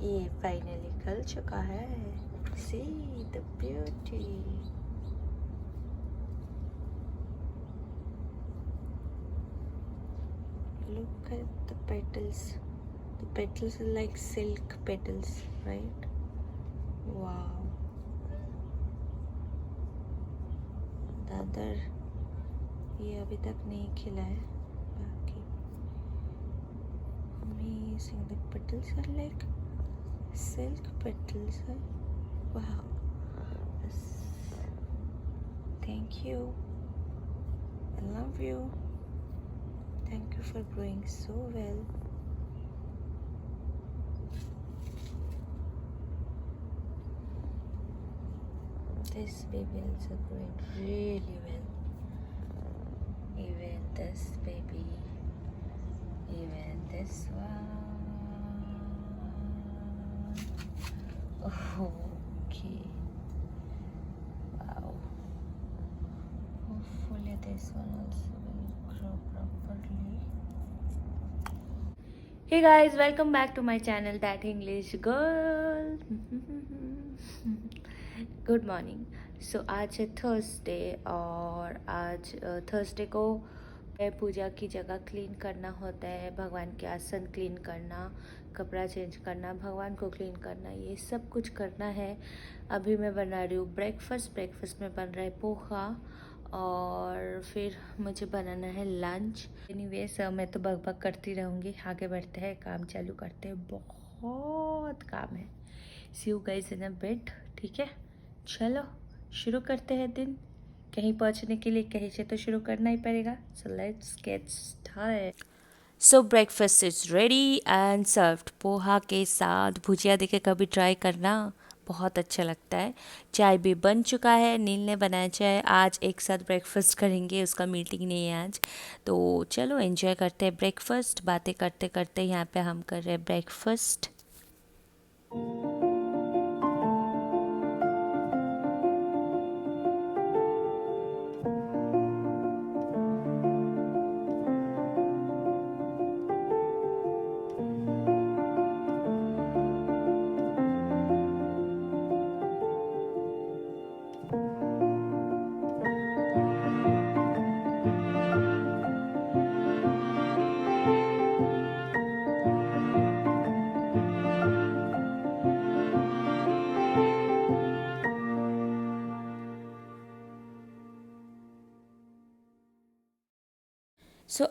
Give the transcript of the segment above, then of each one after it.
ये फाइनली खल चुका है। See the beauty. Look at the petals. The petals are like silk petals, right? Wow. The other, ये अभी तक नहीं खिला है बाकी। Amazing. The petals are like silk petals. Wow. Yes. Thank you. I love you. Thank you for growing so well. This baby also growing really well. Even this baby. Even this one. Okay. Wow. Hopefully this one also will grow properly. Hey guys, welcome back to my channel That English Girl. Good morning. So आज है Thursday और आज Thursday को पूजा की जगह clean करना होता है, भगवान के आसन क्लीन करना, कपड़ा चेंज करना, भगवान को क्लीन करना, ये सब कुछ करना है। अभी मैं बना रही हूँ ब्रेकफास्ट में बन रहा है पोहा और फिर मुझे बनाना है लंच। एनीवेज मैं तो बकबक करती रहूँगी। आगे बढ़ते हैं, काम चालू करते हैं, बहुत काम है। See you guys in a bit. ठीक है, चलो शुरू करते हैं दिन। कहीं पहुंचने के लिए कहीं से तो शुरू करना ही पड़ेगा। So let's get started. So breakfast is ready and served. Poha के साथ भुजिया देके कभी ट्राई करना, बहुत अच्छा लगता है। चाय भी बन चुका है, नील ने बनाया चाय। आज एक साथ ब्रेकफास्ट करेंगे, उसका मीटिंग नहीं है आज, तो चलो एंजॉय करते हैं ब्रेकफास्ट। बातें करते करते यहाँ पे हम कर रहे हैं ब्रेकफास्ट।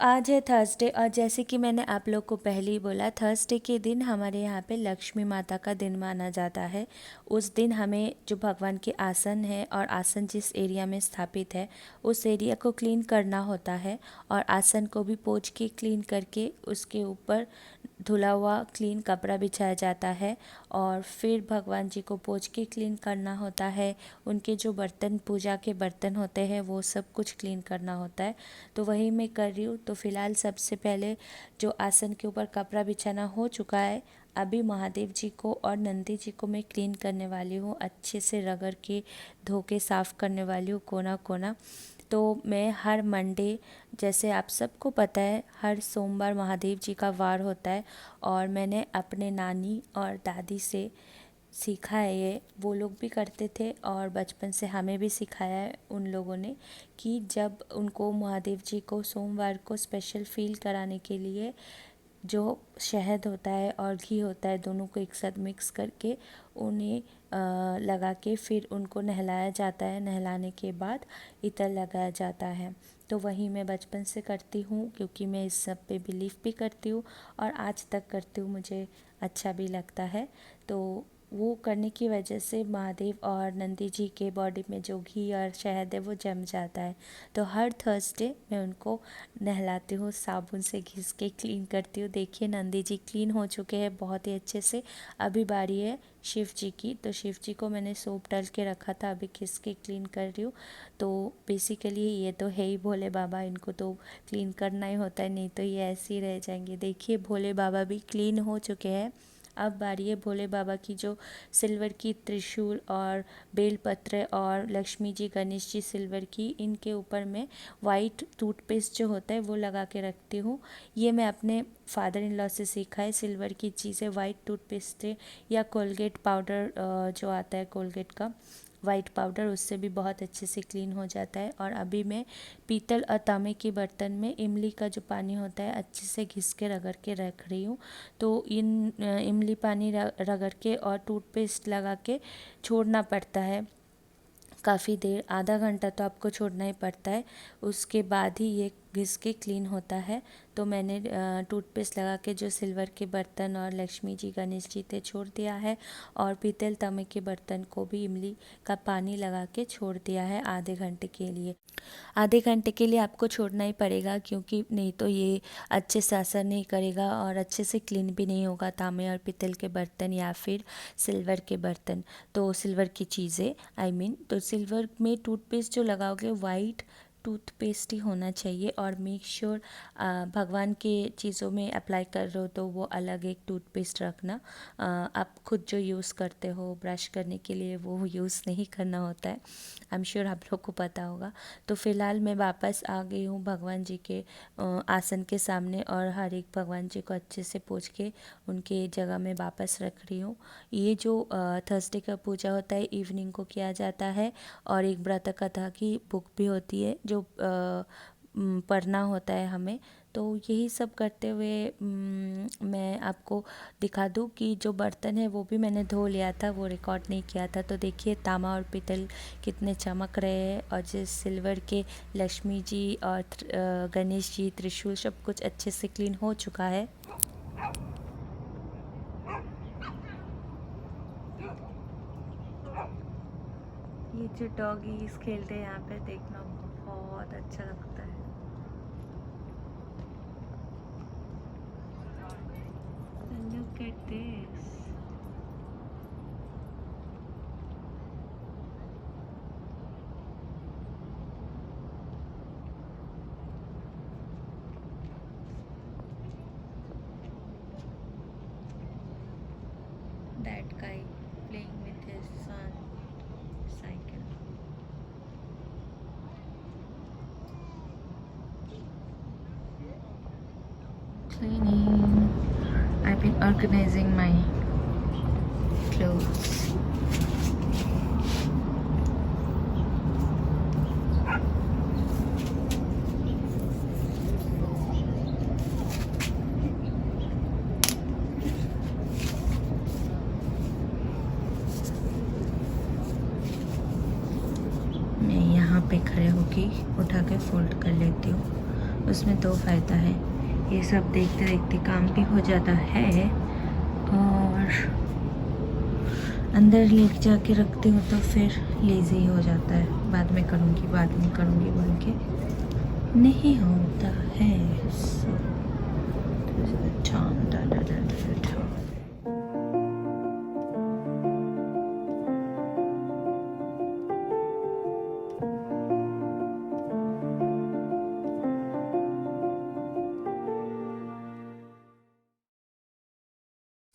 आज है थर्सडे और जैसे कि मैंने आप लोग को पहले ही बोला, थर्सडे के दिन हमारे यहाँ पे लक्ष्मी माता का दिन माना जाता है। उस दिन हमें जो भगवान के आसन है और आसन जिस एरिया में स्थापित है उस एरिया को क्लीन करना होता है और आसन को भी पोंछ के क्लीन करके उसके ऊपर धुला हुआ क्लीन कपड़ा बिछाया जाता है और फिर भगवान जी को पोंछ के क्लीन करना होता है। उनके जो बर्तन, पूजा के बर्तन होते हैं, वो सब कुछ क्लीन करना होता है। तो वही मैं कर रही हूँ। तो फिलहाल सबसे पहले जो आसन के ऊपर कपड़ा बिछाना हो चुका है, अभी महादेव जी को और नंदी जी को मैं क्लीन करने वाली हूँ, अच्छे से रगड़ के धो के साफ़ करने वाली हूँ कोना कोना। तो मैं हर मंडे, जैसे आप सबको पता है, हर सोमवार महादेव जी का वार होता है और मैंने अपने नानी और दादी से सीखा है। ये वो लोग भी करते थे और बचपन से हमें भी सिखाया है उन लोगों ने कि जब उनको महादेव जी को सोमवार को स्पेशल फील कराने के लिए जो शहद होता है और घी होता है, दोनों को एक साथ मिक्स करके उन्हें लगा के फिर उनको नहलाया जाता है। नहलाने के बाद इत्र लगाया जाता है। तो वही मैं बचपन से करती हूँ क्योंकि मैं इस सब पे बिलीव भी करती हूँ और आज तक करती हूँ, मुझे अच्छा भी लगता है। तो वो करने की वजह से महादेव और नंदी जी के बॉडी में जो घी और शहद है वो जम जाता है। तो हर थर्सडे मैं उनको नहलाती हूँ, साबुन से घिस के क्लीन करती हूँ। देखिए नंदी जी क्लीन हो चुके हैं बहुत ही अच्छे से। अभी बारी है शिव जी की। तो शिव जी को मैंने सोप डाल के रखा था, अभी घिस के क्लीन कर रही हूँ। तो बेसिकली ये तो है ही भोले बाबा, इनको तो क्लीन करना ही होता है, नहीं तो ये ऐसे ही रह जाएंगे। देखिए भोले बाबा भी क्लीन हो चुके हैं। अब बारी है भोले बाबा की, जो सिल्वर की त्रिशूल और बेलपत्र और लक्ष्मी जी गणेश जी सिल्वर की, इनके ऊपर मैं वाइट टूथपेस्ट जो होता है वो लगा के रखती हूँ। ये मैं अपने फादर इन लॉ से सीखा है। सिल्वर की चीज़ें वाइट टूथपेस्ट से या कोलगेट पाउडर जो आता है कोलगेट का वाइट पाउडर, उससे भी बहुत अच्छे से क्लीन हो जाता है। और अभी मैं पीतल और तांबे के बर्तन में इमली का जो पानी होता है अच्छे से घिस के रगड़ के रख रही हूँ। तो इन इमली पानी रगड़ के और टूथपेस्ट लगा के छोड़ना पड़ता है काफ़ी देर, आधा घंटा तो आपको छोड़ना ही पड़ता है। उसके बाद ही ये घिस के क्लीन होता है। तो मैंने टूथपेस्ट लगा के जो सिल्वर के बर्तन और लक्ष्मी जी गणेश जी थे छोड़ दिया है, और पीतल तांबे के बर्तन को भी इमली का पानी लगा के छोड़ दिया है आधे घंटे के लिए। आधे घंटे के लिए आपको छोड़ना ही पड़ेगा, क्योंकि नहीं तो ये अच्छे से असर नहीं करेगा और अच्छे से क्लीन भी नहीं होगा तांबे और पीतल के बर्तन या फिर सिल्वर के बर्तन। तो सिल्वर की चीज़ें तो सिल्वर में टूथपेस्ट जो लगाओगे वाइट टूथपेस्ट ही होना चाहिए। और मेक श्योर भगवान के चीज़ों में अप्लाई कर रहे हो तो वो अलग एक टूथपेस्ट रखना। आप खुद जो यूज़ करते हो ब्रश करने के लिए वो यूज़ नहीं करना होता है। आई एम श्योर आप लोग को पता होगा। तो फ़िलहाल मैं वापस आ गई हूँ भगवान जी के आसन के सामने, और हर एक भगवान जी को अच्छे से पोंछ के उनके जगह में वापस रख रही हूँ। ये जो थर्सडे का पूजा होता है इवनिंग को किया जाता है, और एक व्रत कथा की बुक भी होती है जो पढ़ना होता है हमें। तो यही सब करते हुए मैं आपको दिखा दूँ कि जो बर्तन है वो भी मैंने धो लिया था, वो रिकॉर्ड नहीं किया था। तो देखिए तांबा और पीतल कितने चमक रहे हैं, और जिस सिल्वर के लक्ष्मी जी और गणेश जी त्रिशूल सब कुछ अच्छे से क्लीन हो चुका है। ये जो डॉगीज खेलते हैं यहाँ पे देखना बहुत अच्छा लगता है। Look at this. That guy playing with his son cycle. Cleaning. I've been organizing my clothes. मैं यहाँ पे खड़े होके उठा के फोल्ड कर लेती हूँ। उसमें दो फ़ायदा है, ये सब देखते देखते काम भी हो जाता है, और अंदर ले जाके रखती हूँ तो फिर लेज़ी हो जाता है, बाद में करूँगी बोल के नहीं होता है।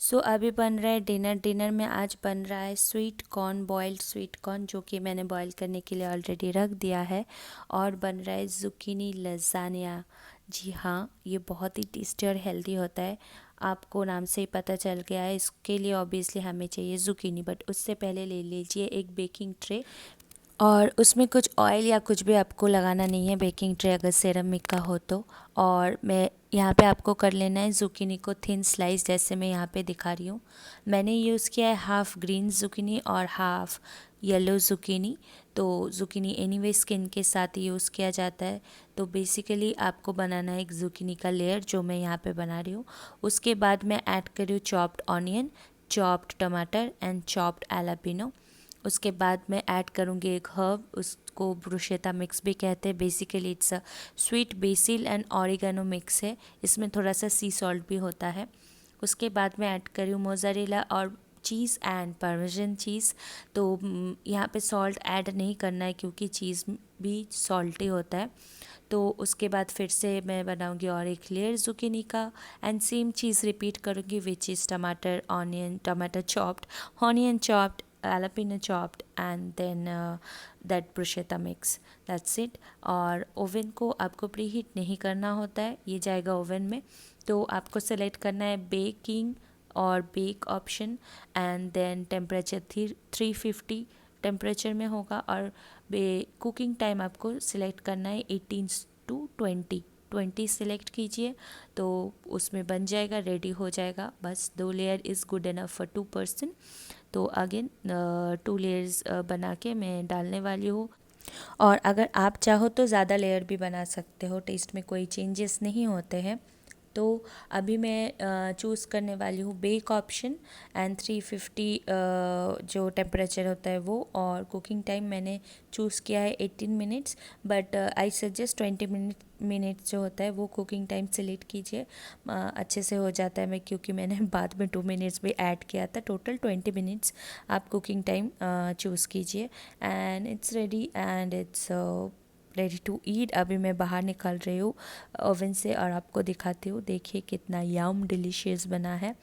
सो अभी बन रहा है डिनर में आज बन रहा है sweet corn, boiled sweet corn, जो कि मैंने बॉईल करने के लिए ऑलरेडी रख दिया है। और बन रहा है ज़ुकीनी लज़ानिया। जी हाँ, ये बहुत ही टेस्टी और हेल्दी होता है। आपको नाम से ही पता चल गया है। इसके लिए ऑब्वियसली हमें चाहिए ज़ुकीनी, बट उससे पहले ले लीजिए एक बेकिंग ट्रे, और उसमें कुछ ऑयल या कुछ भी आपको लगाना नहीं है, बेकिंग ट्रे अगर सेरामिक का हो तो। और मैं यहाँ पे आपको कर लेना है ज़ुकीनी को थिन स्लाइस, जैसे मैं यहाँ पे दिखा रही हूँ। मैंने यूज़ किया है हाफ़ ग्रीन ज़ुकीनी और हाफ़ येलो ज़ुकीनी। तो ज़ुकीनी एनीवे स्किन के साथ यूज़ किया जाता है। तो बेसिकली आपको बनाना है एक ज़ुकीनी का लेयर, जो मैं यहाँ पे बना रही हूँ। उसके बाद मैं ऐड कर रही हूँ चॉप्ड ऑनियन, चॉप्ड टमाटर एंड चॉप्ड एलापिनो। उसके बाद मैं ऐड करूँगी एक हर्ब, उसको ब्रुशेटा मिक्स भी कहते हैं। Basically it's a sweet BECIL and oregano mix है, इसमें थोड़ा सा सी सॉल्ट भी होता है। उसके बाद मैं ऐड करी हूँ मोज़रेला और चीज़ एंड पार्मेसन चीज़। तो यहाँ पे सॉल्ट ऐड नहीं करना है, क्योंकि चीज़ भी सॉल्टी होता है। तो उसके बाद फिर से मैं बनाऊंगी और एक लेयर zucchini का, एंड सेम चीज़ रिपीट करूँगी, विच इज़ टमाटर, ऑनियन, टमाटर chopped, onion chopped, jalapeno chopped, and then that bruschetta mix. That's it. और ओवन को आपको प्री हीट नहीं करना होता है, ये जाएगा ओवन में। तो आपको सेलेक्ट करना है बेकिंग और bake option, and then temperature 350 temperature में होगा, और कुकिंग टाइम आपको सिलेक्ट करना है 18 to 20 सिलेक्ट कीजिए, तो उसमें बन जाएगा, रेडी हो जाएगा। बस 2 layer is good enough for 2 person. तो अगेन 2 लेयर्स बना के मैं डालने वाली हूँ। और अगर आप चाहो तो ज़्यादा लेयर भी बना सकते हो, टेस्ट में कोई चेंजेस नहीं होते हैं। तो अभी मैं चूज़ करने वाली हूँ बेक ऑप्शन, एंड 350 जो टेम्परेचर होता है वो, और कुकिंग टाइम मैंने चूज़ किया है 18 minutes, but I suggest 20 minutes जो होता है वो कुकिंग टाइम सेलेक्ट कीजिए, अच्छे से हो जाता है। मैं क्योंकि मैंने बाद में 2 मिनट्स भी ऐड किया था, टोटल 20 मिनट्स आप कुकिंग टाइम चूज़ कीजिए, and it's ready, and it's ready to eat. अभी मैं बाहर निकाल रही हूँ ओवन से और आपको दिखाती हूँ, देखिए कितना यम डिलीशियस बना है।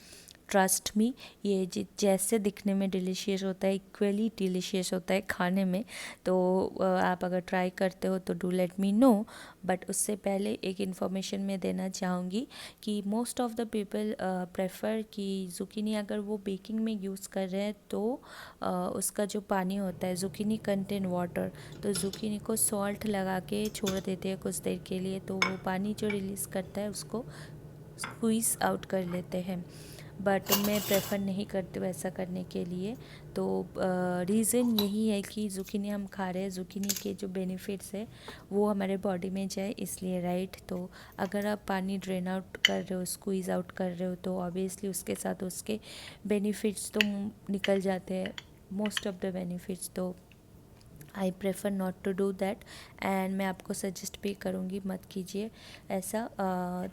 ट्रस्ट मी, ये जैसे दिखने में डिलीशियस होता है, इक्वली डिलीशियस होता है खाने में। तो आप अगर ट्राई करते हो तो do let me know. But उससे पहले एक इन्फॉर्मेशन मैं देना चाहूँगी कि most of the people prefer कि ज़ुकीनी अगर वो बेकिंग में यूज़ कर रहे हैं तो उसका जो पानी होता है, ज़ुकीनी कंटेन वाटर, तो ज़ुकीनी को सॉल्ट लगा के छोड़ देते हैं कुछ देर के लिए, तो वो पानी जो रिलीज़ करता है उसको स्क्वीज़ आउट कर लेते हैं। बट मैं प्रेफर नहीं करती हूँ ऐसा करने के लिए। तो रीज़न यही है कि ज़ुकीनी हम खा रहे हैं, ज़ुकीनी के जो बेनिफिट्स है वो हमारे बॉडी में जाए इसलिए, राइट। तो अगर आप पानी ड्रेन आउट कर रहे हो, स्क्वीज़ आउट कर रहे हो, तो ऑब्वियसली उसके साथ उसके बेनिफिट्स तो निकल जाते हैं, मोस्ट ऑफ द बेनिफिट्स। तो I prefer not to do that, and मैं आपको सजेस्ट भी करूँगी मत कीजिए ऐसा,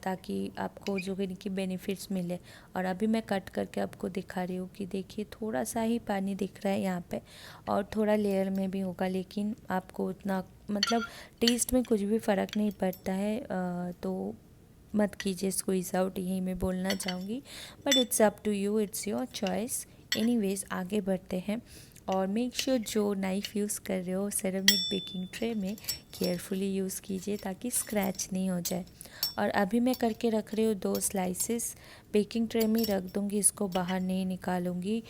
ताकि आपको जो कि बेनिफिट्स मिले। और अभी मैं कट करके आपको दिखा रही हूँ कि देखिए थोड़ा सा ही पानी दिख रहा है यहाँ पे, और थोड़ा लेयर में भी होगा, लेकिन आपको उतना मतलब टेस्ट में कुछ भी फ़र्क नहीं पड़ता है। तो मत कीजिए स्क्वीज़ आउट, यही मैं बोलना चाहूँगी। But it's up to you, it's your choice. Anyways आगे बढ़ते हैं, और मेक श्योर जो नाइफ़ यूज़ कर रहे हो सेरेमिक बेकिंग ट्रे में केयरफुली यूज़ कीजिए ताकि स्क्रैच नहीं हो जाए। और अभी मैं करके रख रही हूँ 2 स्लाइसेस, बेकिंग ट्रे में रख दूँगी, इसको बाहर नहीं निकालूँगी।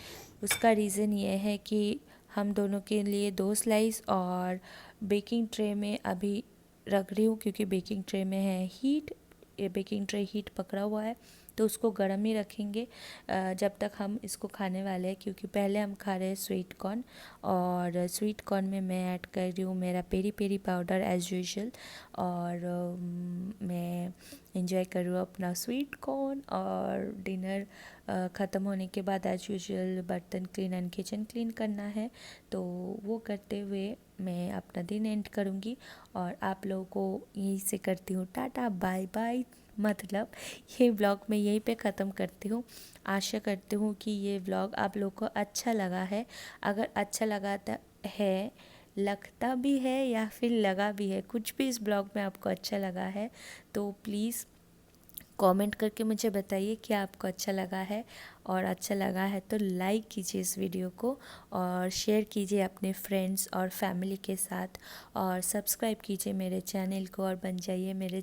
उसका रीज़न ये है कि हम दोनों के लिए 2 स्लाइस और बेकिंग ट्रे में अभी रख रही हूँ, क्योंकि बेकिंग ट्रे में है हीट, ये बेकिंग ट्रे हीट पकड़ा हुआ है, तो उसको गर्म ही रखेंगे जब तक हम इसको खाने वाले हैं। क्योंकि पहले हम खा रहे हैं स्वीट कॉर्न, और स्वीट कॉर्न में मैं ऐड कर रही हूँ मेरा peri peri powder as usual, और मैं इंजॉय कर रही हूँ अपना स्वीट कॉर्न। और डिनर ख़त्म होने के बाद एज़ यूजुअल बर्तन क्लीन एंड किचन क्लीन करना है, तो वो करते हुए मैं अपना दिन एंड करूँगी, और आप लोगों को यहीं से करती हूँ टाटा बाय बाय। मतलब ये व्लॉग मैं यहीं पे ख़त्म करती हूँ। आशा करती हूँ कि ये व्लॉग आप लोगों को अच्छा लगा है। अगर अच्छा लगा है, लगता भी है या फिर लगा भी है, कुछ भी इस ब्लॉग में आपको अच्छा लगा है, तो प्लीज़ कमेंट करके मुझे बताइए कि आपको अच्छा लगा है। और अच्छा लगा है तो लाइक कीजिए इस वीडियो को, और शेयर कीजिए अपने फ्रेंड्स और फैमिली के साथ, और सब्सक्राइब कीजिए मेरे चैनल को और बन जाइए मेरे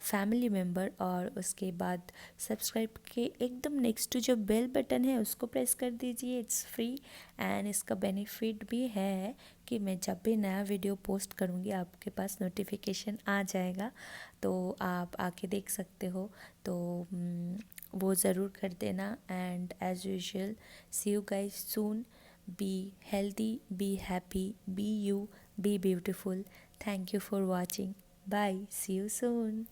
फैमिली मेम्बर। और उसके बाद सब्सक्राइब के एकदम नेक्स्ट टू जो बेल बटन है उसको प्रेस कर दीजिए, इट्स फ्री, एंड इसका बेनिफिट भी है कि मैं जब भी नया वीडियो पोस्ट करूँगी आपके पास नोटिफिकेशन आ जाएगा, तो आप आके देख सकते हो। तो वो ज़रूर कर देना, and as usual see you guys soon. Be healthy, be happy, be you, be beautiful. Thank you for watching, bye, see you soon.